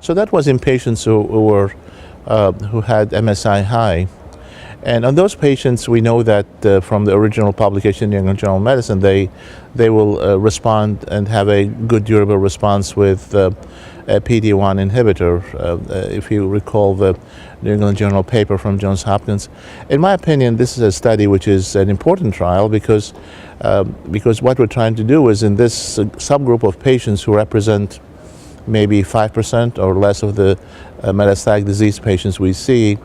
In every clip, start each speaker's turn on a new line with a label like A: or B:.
A: So that was in patients who had MSI high. And on those patients, we know that from the original publication in New England Journal of Medicine, they will respond and have a good durable response with a PD-1 inhibitor. If you recall the New England Journal paper from Johns Hopkins, in my opinion, this is a study which is an important trial because what we're trying to do is in this subgroup of patients who represent maybe 5% or less of the metastatic disease patients we see.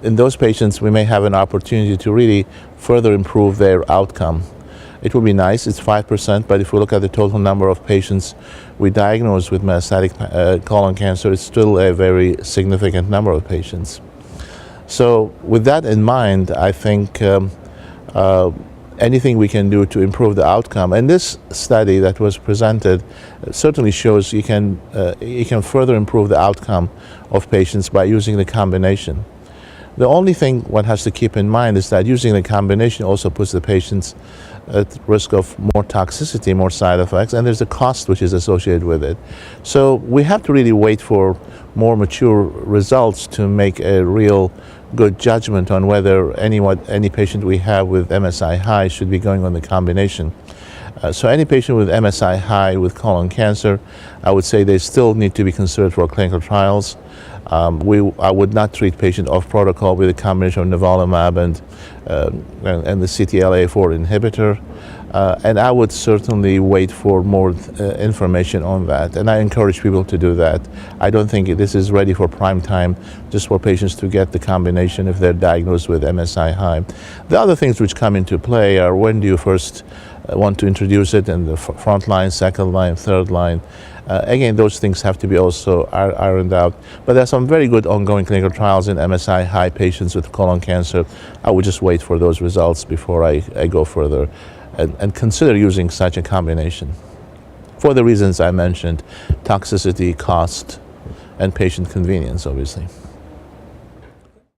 A: In those patients, we may have an opportunity to really further improve their outcome. It would be nice, it's 5%, but if we look at the total number of patients we diagnose with metastatic colon cancer, it's still a very significant number of patients. So with that in mind, I think anything we can do to improve the outcome. And this study that was presented certainly shows you can further improve the outcome of patients by using the combination. The only thing one has to keep in mind is that using the combination also puts the patients at risk of more toxicity, more side effects, and there's a cost which is associated with it. So we have to really wait for more mature results to make a real good judgment on whether any patient we have with MSI high should be going on the combination. So any patient with MSI high with colon cancer, I would say they still need to be considered for clinical trials. I would not treat patient off protocol with a combination of nivolumab and the CTLA-4 inhibitor. And I would certainly wait for more information on that. And I encourage people to do that. I don't think this is ready for prime time just for patients to get the combination if they're diagnosed with MSI high. The other things which come into play are when do you first want to introduce it in the front line, second line, third line. Again, those things have to be also ironed out. But there are some very good ongoing clinical trials in MSI high patients with colon cancer. I would just wait for those results before I go further and consider using such a combination. For the reasons I mentioned, toxicity, cost, and patient convenience, obviously.